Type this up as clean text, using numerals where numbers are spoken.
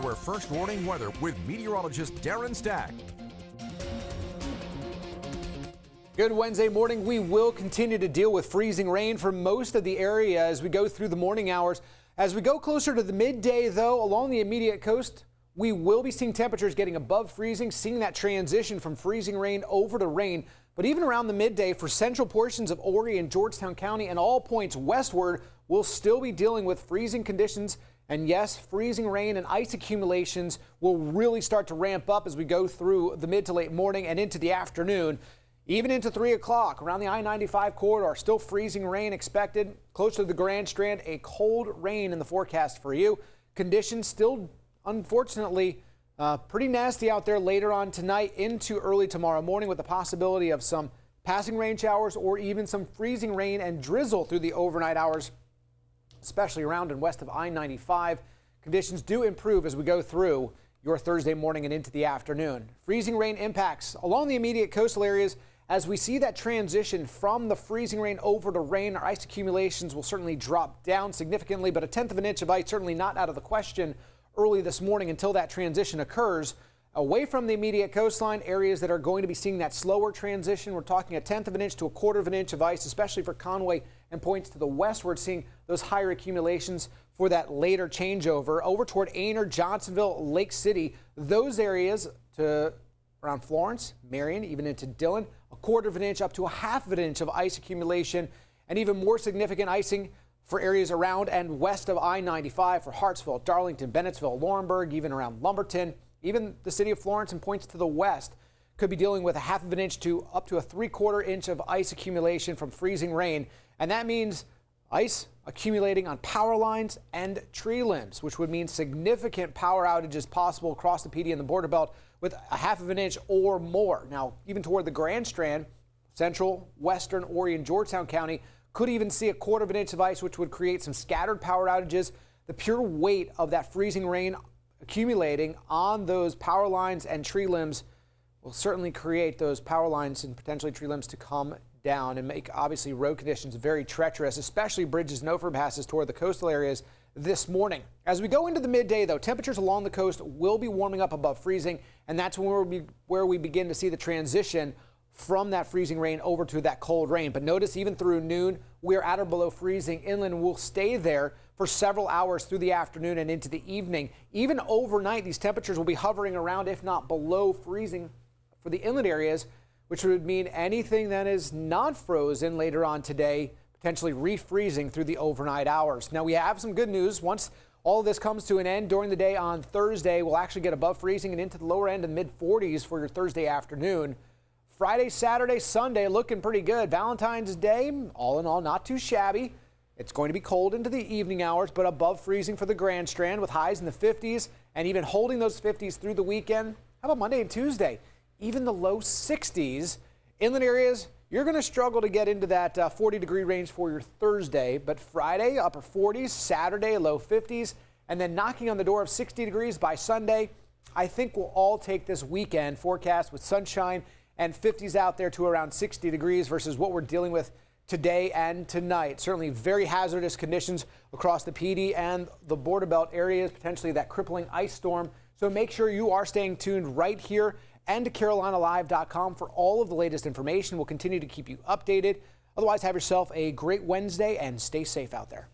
your first warning weather with meteorologist Darren Stack. Good Wednesday morning. We will continue to deal with freezing rain for most of the area as we go through the morning hours. As we go closer to the midday, though, along the immediate coast, we will be seeing temperatures getting above freezing, seeing that transition from freezing rain over to rain. But even around the midday for central portions of Horry and Georgetown County and all points westward, we'll still be dealing with freezing conditions. And yes, freezing rain and ice accumulations will really start to ramp up as we go through the mid to late morning and into the afternoon. Even into 3 o'clock around the I-95 corridor, still freezing rain expected. Close to the Grand Strand, a cold rain in the forecast for you. Conditions still, unfortunately, pretty nasty out there later on tonight into early tomorrow morning with the possibility of some passing rain showers or even some freezing rain and drizzle through the overnight hours, especially around and west of I-95. Conditions do improve as we go through your Thursday morning and into the afternoon. Freezing rain impacts along the immediate coastal areas. As we see that transition from the freezing rain over to rain, our ice accumulations will certainly drop down significantly, but a tenth of an inch of ice certainly not out of the question early this morning until that transition occurs. Away from the immediate coastline, areas that are going to be seeing that slower transition, we're talking a tenth of an inch to a quarter of an inch of ice, especially for Conway and points to the westward, seeing those higher accumulations for that later changeover. Over toward Aner, Johnsonville, Lake City, those areas to around Florence, Marion, even into Dillon, a quarter of an inch up to a half of an inch of ice accumulation, and even more significant icing for areas around and west of I-95 for Hartsville, Darlington, Bennettsville, Laurinburg, even around Lumberton. Even the city of Florence and points to the west could be dealing with a half of an inch to up to a 3/4 inch of ice accumulation from freezing rain. And that means ice accumulating on power lines and tree limbs, which would mean significant power outages possible across the PD and the border belt with a half of an inch or more. Now, even toward the Grand Strand, central, western, Horry, and Georgetown County could even see a quarter of an inch of ice, which would create some scattered power outages. The pure weight of that freezing rain accumulating on those power lines and tree limbs will certainly create those power lines and potentially tree limbs to come down and make obviously road conditions very treacherous, especially bridges and overpasses toward the coastal areas this morning. As we go into the midday, though, temperatures along the coast will be warming up above freezing, and that's where we begin to see the transition from that freezing rain over to that cold rain. But notice even through noon, we're at or below freezing inland. We'll stay there for several hours through the afternoon and into the evening. Even overnight, these temperatures will be hovering around, if not below freezing for the inland areas, which would mean anything that is not frozen later on today, potentially refreezing through the overnight hours. Now, we have some good news. Once all of this comes to an end during the day on Thursday, we'll actually get above freezing and into the lower end of mid-40s for your Thursday afternoon. Friday, Saturday, Sunday looking pretty good. Valentine's Day, all in all, not too shabby. It's going to be cold into the evening hours, but above freezing for the Grand Strand with highs in the 50s and even holding those 50s through the weekend. How about Monday and Tuesday? Even the low 60s. Inland areas, you're going to struggle to get into that 40-degree range for your Thursday, but Friday, upper 40s, Saturday, low 50s, and then knocking on the door of 60 degrees by Sunday. I think we'll all take this weekend forecast with sunshine and 50s out there to around 60 degrees versus what we're dealing with today and tonight. Certainly very hazardous conditions across the PD and the border belt areas, potentially that crippling ice storm. So make sure you are staying tuned right here and to CarolinaLive.com for all of the latest information. We'll continue to keep you updated. Otherwise, have yourself a great Wednesday and stay safe out there.